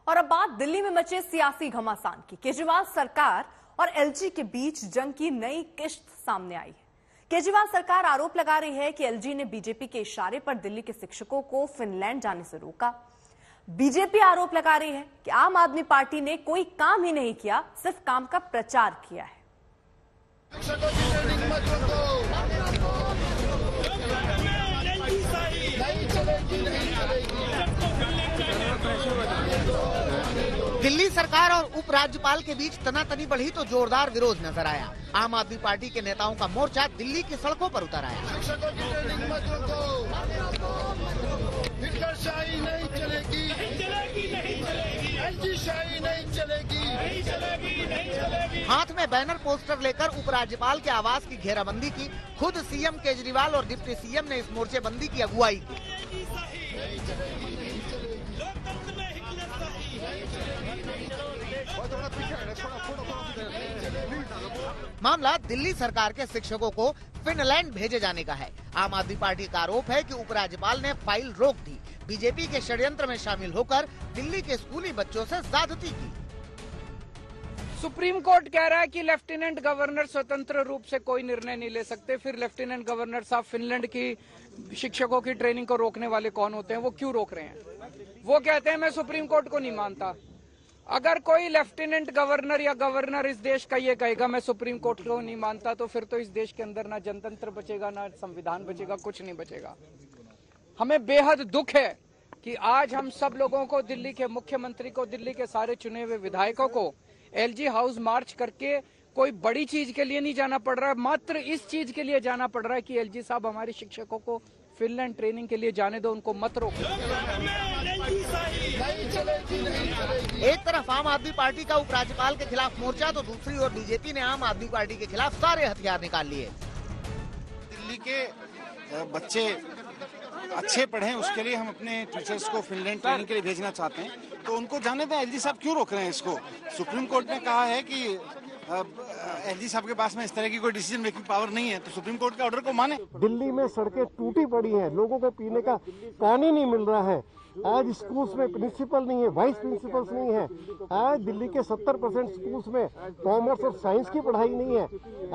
और अब बात दिल्ली में मचे सियासी घमासान की। केजरीवाल सरकार और एलजी के बीच जंग की नई किश्त सामने आई है। केजरीवाल सरकार आरोप लगा रही है कि एलजी ने बीजेपी के इशारे पर दिल्ली के शिक्षकों को फिनलैंड जाने से रोका। बीजेपी आरोप लगा रही है कि आम आदमी पार्टी ने कोई काम ही नहीं किया, सिर्फ काम का प्रचार किया है। दिल्ली सरकार और उपराज्यपाल के बीच तनातनी बढ़ी तो जोरदार विरोध नजर आया। आम आदमी पार्टी के नेताओं का मोर्चा दिल्ली की सड़कों पर उतर आया। शाही नहीं चलेगी, शाही नहीं चलेगी। हाथ में बैनर पोस्टर लेकर उपराज्यपाल के आवास की घेराबंदी की। खुद सीएम केजरीवाल और डिप्टी सीएम ने इस मोर्चेबंदी की अगुवाई की। मामला दिल्ली सरकार के शिक्षकों को फिनलैंड भेजे जाने का है। आम आदमी पार्टी का आरोप है कि उपराज्यपाल ने फाइल रोक दी, बीजेपी के षड्यंत्र में शामिल होकर दिल्ली के स्कूली बच्चों से ज्यादती की। सुप्रीम कोर्ट कह रहा है कि लेफ्टिनेंट गवर्नर स्वतंत्र रूप से कोई निर्णय नहीं ले सकते। फिर लेफ्टिनेंट गवर्नर साहब फिनलैंड की शिक्षकों की ट्रेनिंग को रोकने वाले कौन होते हैं? वो क्यों रोक रहे हैं? वो कहते हैं मैं सुप्रीम कोर्ट को नहीं मानता। अगर कोई लेफ्टिनेंट गवर्नर या गवर्नर इस देश का ये कहेगा मैं सुप्रीम कोर्ट को नहीं मानता, तो फिर तो इस देश के अंदर ना जनतंत्र बचेगा, ना संविधान बचेगा, कुछ नहीं बचेगा। हमें बेहद दुख है कि आज हम सब लोगों को, दिल्ली के मुख्यमंत्री को, दिल्ली के सारे चुने हुए विधायकों को एलजी हाउस मार्च करके कोई बड़ी चीज के लिए नहीं जाना पड़ रहा है, मात्र इस चीज के लिए जाना पड़ रहा है कि एलजी साहब हमारे शिक्षकों को फिनलैंड ट्रेनिंग के लिए जाने दो, उनको मत रोको। एक तरफ आम आदमी पार्टी का उपराज्यपाल के खिलाफ मोर्चा तो दूसरी ओर बीजेपी ने आम आदमी पार्टी के खिलाफ सारे हथियार निकाल लिए। दिल्ली के बच्चे अच्छे पढ़ें, उसके लिए हम अपने टीचर्स को फिनलैंड ट्रेनिंग के लिए भेजना चाहते हैं, तो उनको जाने दें। एलजी साहब क्यों रोक रहे हैं इसको? सुप्रीम कोर्ट ने कहा है कि एलजी साहब के पास में इस तरह की कोई डिसीजन मेकिंग पावर नहीं है, तो सुप्रीम कोर्ट के ऑर्डर को माने। दिल्ली में सड़कें टूटी पड़ी हैं, लोगों को पीने का पानी नहीं मिल रहा है। आज स्कूल्स में प्रिंसिपल नहीं है, वाइस प्रिंसिपल्स नहीं है। आज दिल्ली के 70% स्कूल्स में कॉमर्स और साइंस की पढ़ाई नहीं है।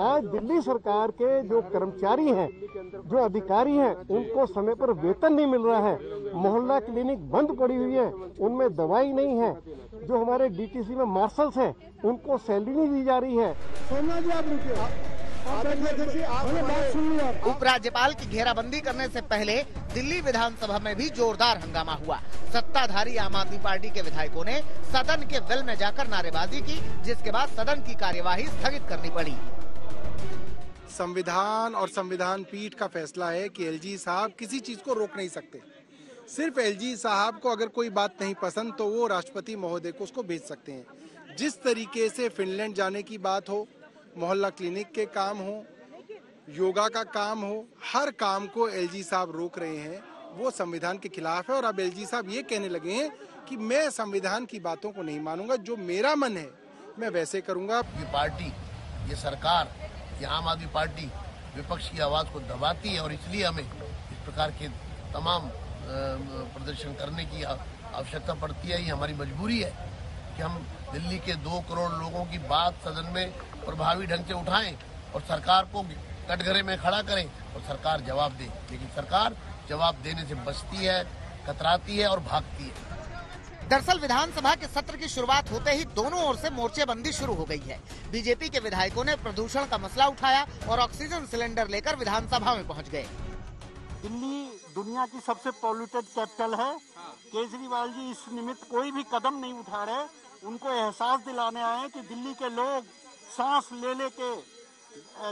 आज दिल्ली सरकार के जो कर्मचारी हैं, जो अधिकारी हैं, उनको समय पर वेतन नहीं मिल रहा है। मोहल्ला क्लिनिक बंद पड़ी हुई है, उनमें दवाई नहीं है। जो हमारे डीटीसी में मार्शल्स हैं, उनको सैलरी नहीं दी जा रही है। उपराज्यपाल की घेराबंदी करने से पहले दिल्ली विधानसभा में भी जोरदार हंगामा हुआ। सत्ताधारी आम आदमी पार्टी के विधायकों ने सदन के वेल में जाकर नारेबाजी की, जिसके बाद सदन की कार्यवाही स्थगित करनी पड़ी। संविधान और संविधान पीठ का फैसला है कि एलजी साहब किसी चीज को रोक नहीं सकते। सिर्फ एलजी साहब को अगर कोई बात नहीं पसंद तो वो राष्ट्रपति महोदय को उसको भेज सकते हैं। जिस तरीके से फिनलैंड जाने की बात हो, मोहल्ला क्लिनिक के काम हो, योगा का काम हो, हर काम को एलजी साहब रोक रहे हैं, वो संविधान के खिलाफ है। और अब एलजी साहब ये कहने लगे हैं कि मैं संविधान की बातों को नहीं मानूंगा, जो मेरा मन है मैं वैसे करूंगा। ये पार्टी, ये सरकार, ये आम आदमी पार्टी विपक्ष की आवाज को दबाती है और इसलिए हमें इस प्रकार के तमाम प्रदर्शन करने की आवश्यकता पड़ती है। ये हमारी मजबूरी है कि हम दिल्ली के 2 करोड़ लोगों की बात सदन में प्रभावी ढंग से उठाएं और सरकार को कटघरे में खड़ा करें और सरकार जवाब दे। लेकिन सरकार जवाब देने से बचती है, कतराती है और भागती है। दरअसल विधानसभा के सत्र की शुरुआत होते ही दोनों ओर से मोर्चेबंदी शुरू हो गई है। बीजेपी के विधायकों ने प्रदूषण का मसला उठाया और ऑक्सीजन सिलेंडर लेकर विधानसभा में पहुंच गए। दिल्ली दुनिया की सबसे पॉल्यूटेड कैपिटल है। केजरीवाल जी इस निमित्त कोई भी कदम नहीं उठा रहे। उनको एहसास दिलाने आए कि दिल्ली के लोग सांस ले के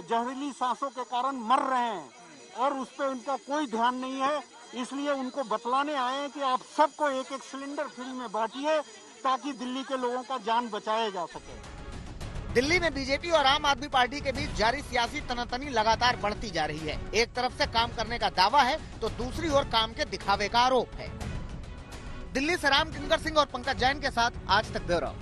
जहरीली सांसों के कारण मर रहे हैं और उस पर उनका कोई ध्यान नहीं है। इसलिए उनको बतलाने आए हैं कि आप सबको एक एक सिलेंडर फ्री में बांटिए ताकि दिल्ली के लोगों का जान बचाया जा सके। दिल्ली में बीजेपी और आम आदमी पार्टी के बीच जारी सियासी तनातनी लगातार बढ़ती जा रही है। एक तरफ से काम करने का दावा है तो दूसरी ओर काम के दिखावे का आरोप है। दिल्ली से राम किंकर सिंह और पंकज जैन के साथ आज तक ब्यूरो।